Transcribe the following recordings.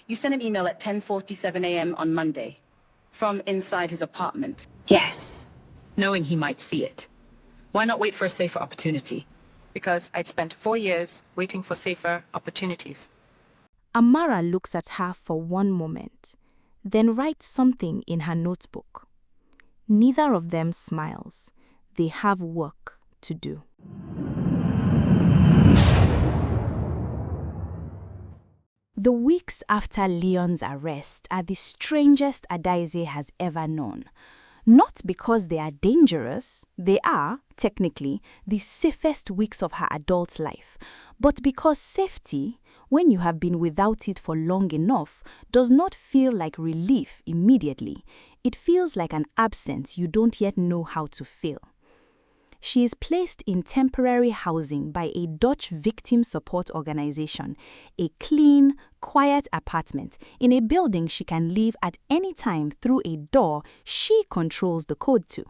You sent an email at 10:47 a.m. on Monday from inside his apartment. Yes, knowing he might see it. Why not wait for a safer opportunity? Because I'd spent 4 years waiting for safer opportunities. Amara looks at her for one moment, then writes something in her notebook. Neither of them smiles. They have work to do. The weeks after Leon's arrest are the strangest Adaeze has ever known. Not because they are dangerous, they are, technically, the safest weeks of her adult life, but because safety, when you have been without it for long enough, does not feel like relief immediately. It feels like an absence you don't yet know how to fill. She is placed in temporary housing by a Dutch victim support organization, a clean, quiet apartment in a building she can leave at any time through a door she controls the code to.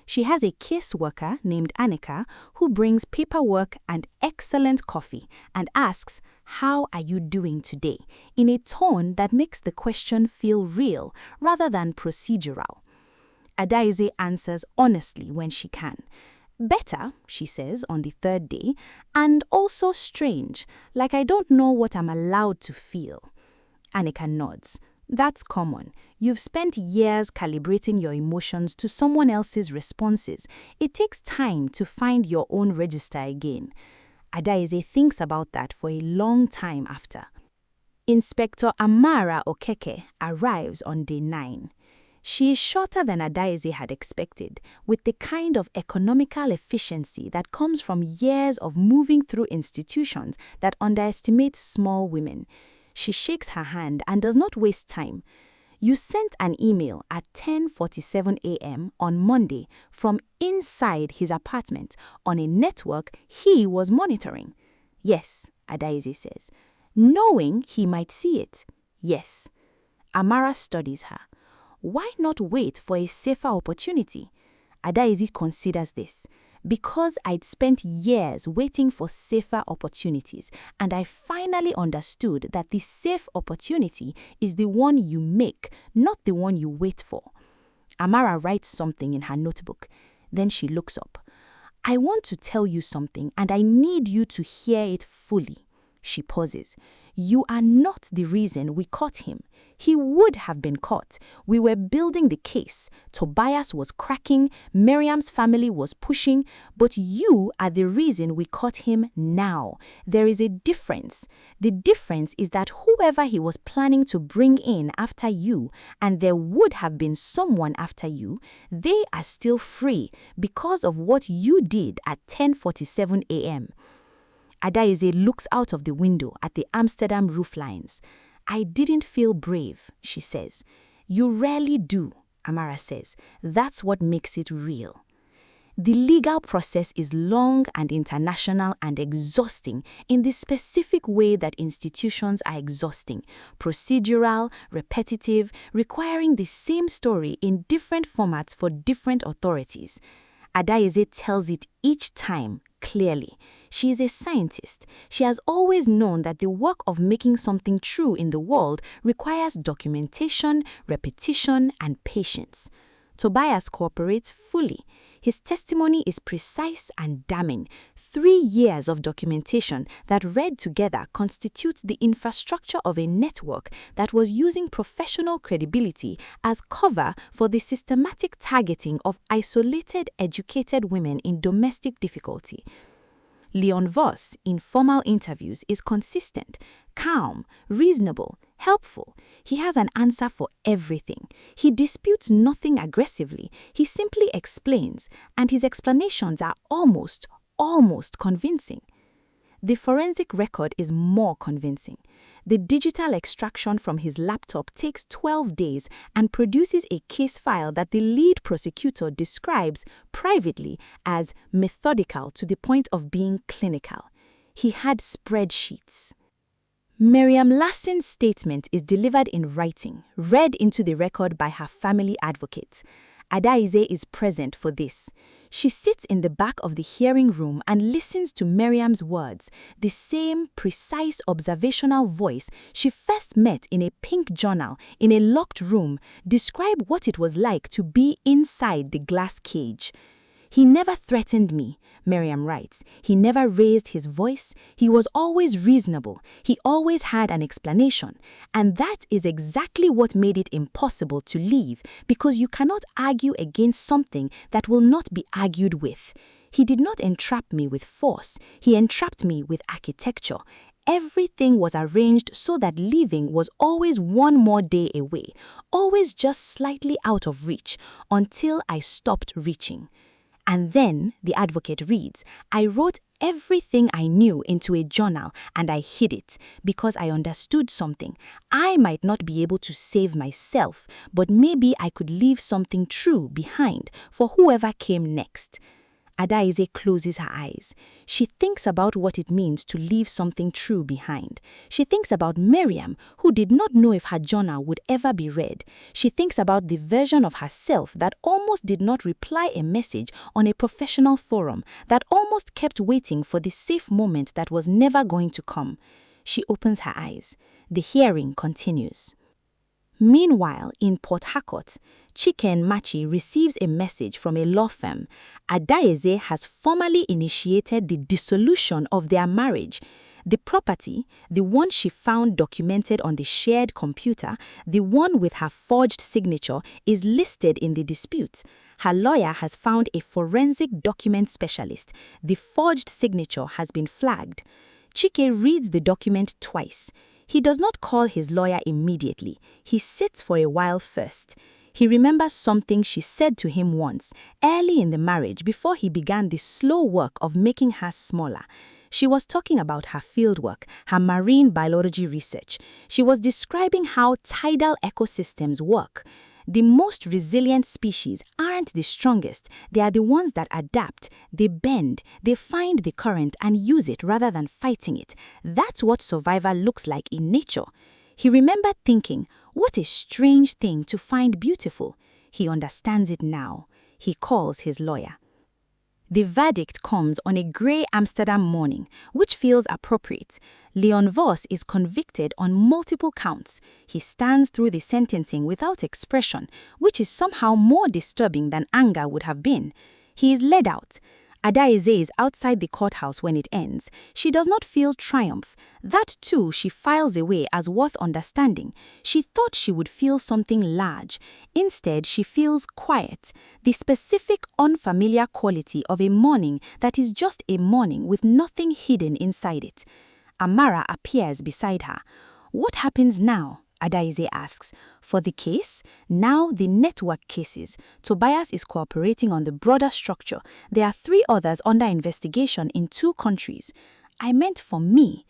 She has a caseworker named Annika who brings paperwork and excellent coffee and asks, "How are you doing today?" in a tone that makes the question feel real rather than procedural. Adaeze answers honestly when she can. Better, she says on the third day, and also strange, like I don't know what I'm allowed to feel. Annika nods. That's common. You've spent years calibrating your emotions to someone else's responses. It takes time to find your own register again. Adaeze thinks about that for a long time after. Inspector Amara Okeke arrives on day 9. She is shorter than Adaeze had expected, with the kind of economical efficiency that comes from years of moving through institutions that underestimate small women. She shakes her hand and does not waste time. You sent an email at 10:47 a.m. on Monday from inside his apartment on a network he was monitoring. Yes, Adaeze says. Knowing he might see it. Yes. Amara studies her. Why not wait for a safer opportunity? Adaeze considers this. Because I'd spent years waiting for safer opportunities, and I finally understood that the safe opportunity is the one you make, not the one you wait for. Amara writes something in her notebook. Then she looks up. I want to tell you something, and I need you to hear it fully. She pauses. You are not the reason we caught him. He would have been caught. We were building the case. Tobias was cracking, Miriam's family was pushing, but you are the reason we caught him now. There is a difference. The difference is that whoever he was planning to bring in after you, and there would have been someone after you, they are still free because of what you did at 10:47 a.m. Adaeze looks out of the window at the Amsterdam rooflines. I didn't feel brave, she says. You rarely do, Amara says. That's what makes it real. The legal process is long and international and exhausting in the specific way that institutions are exhausting, procedural, repetitive, requiring the same story in different formats for different authorities. Adaeze tells it each time, clearly. She is a scientist. She has always known that the work of making something true in the world requires documentation, repetition, and patience. Tobias cooperates fully. His testimony is precise and damning. 3 years of documentation that read together constitutes the infrastructure of a network that was using professional credibility as cover for the systematic targeting of isolated, educated women in domestic difficulty. Leon Voss, in formal interviews, is consistent, calm, reasonable, helpful. He has an answer for everything. He disputes nothing aggressively. He simply explains, and his explanations are almost convincing. The forensic record is more convincing. The digital extraction from his laptop takes 12 days and produces a case file that the lead prosecutor describes privately as methodical to the point of being clinical. He had spreadsheets. Miriam Lassen's statement is delivered in writing, read into the record by her family advocate. Adaeze is present for this. She sits in the back of the hearing room and listens to Miriam's words, the same precise observational voice she first met in a pink journal in a locked room describe what it was like to be inside the glass cage. He never threatened me, Miriam writes. He never raised his voice. He was always reasonable. He always had an explanation. And that is exactly what made it impossible to leave, because you cannot argue against something that will not be argued with. He did not entrap me with force. He entrapped me with architecture. Everything was arranged so that leaving was always one more day away, always just slightly out of reach, until I stopped reaching. And then, the advocate reads, I wrote everything I knew into a journal and I hid it because I understood something. I might not be able to save myself, but maybe I could leave something true behind for whoever came next. Adaeze closes her eyes. She thinks about what it means to leave something true behind. She thinks about Miriam, who did not know if her journal would ever be read. She thinks about the version of herself that almost did not reply a message on a professional forum, that almost kept waiting for the safe moment that was never going to come. She opens her eyes. The hearing continues. Meanwhile, in Port Harcourt, Adaeze Nmachi receives a message from a law firm. Adaeze has formally initiated the dissolution of their marriage. The property, the one she found documented on the shared computer, the one with her forged signature, is listed in the dispute. Her lawyer has found a forensic document specialist. The forged signature has been flagged. Chike reads the document twice. He does not call his lawyer immediately. He sits for a while first. He remembers something she said to him once, early in the marriage before he began the slow work of making her smaller. She was talking about her fieldwork, her marine biology research. She was describing how tidal ecosystems work. The most resilient species aren't the strongest. They are the ones that adapt, they bend, they find the current and use it rather than fighting it. That's what survival looks like in nature. He remembered thinking, what a strange thing to find beautiful. He understands it now. He calls his lawyer. The verdict comes on a grey Amsterdam morning, which feels appropriate. Leon Vos is convicted on multiple counts. He stands through the sentencing without expression, which is somehow more disturbing than anger would have been. He is led out. Adaeze is outside the courthouse when it ends. She does not feel triumph. That too she files away as worth understanding. She thought she would feel something large. Instead, she feels quiet, the specific unfamiliar quality of a morning that is just a morning with nothing hidden inside it. Amara appears beside her. What happens now? Adaeze asks. For the case, now the network cases. Tobias is cooperating on the broader structure. There are 3 others under investigation in 2 countries. I meant for me.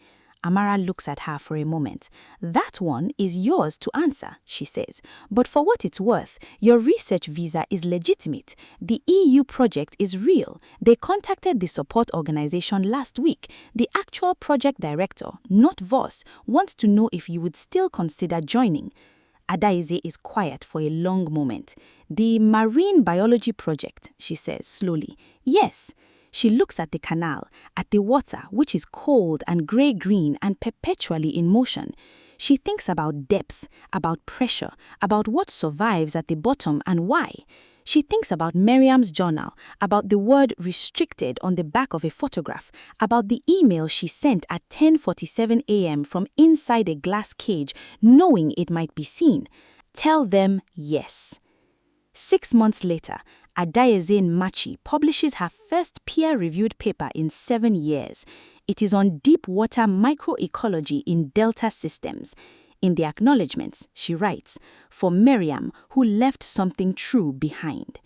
Amara looks at her for a moment. That one is yours to answer, she says. But for what it's worth, your research visa is legitimate. The EU project is real. They contacted the support organization last week. The actual project director, not Voss, wants to know if you would still consider joining. Adaeze is quiet for a long moment. The marine biology project, she says slowly. Yes. She looks at the canal, at the water, which is cold and grey-green and perpetually in motion. She thinks about depth, about pressure, about what survives at the bottom and why. She thinks about Miriam's journal, about the word restricted on the back of a photograph, about the email she sent at 10:47 a.m. from inside a glass cage, knowing it might be seen. Tell them yes. 6 months later, Adaeze Nmachi publishes her first peer-reviewed paper in 7 years. It is on deep water microecology in delta systems. In the acknowledgements, she writes, for Miriam, who left something true behind.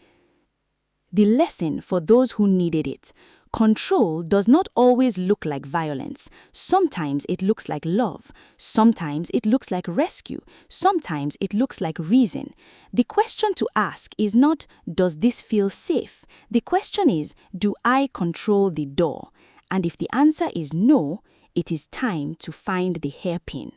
The lesson for those who needed it. Control does not always look like violence. Sometimes it looks like love. Sometimes it looks like rescue. Sometimes it looks like reason. The question to ask is not, does this feel safe? The question is, do I control the door? And if the answer is no, it is time to find the hairpin.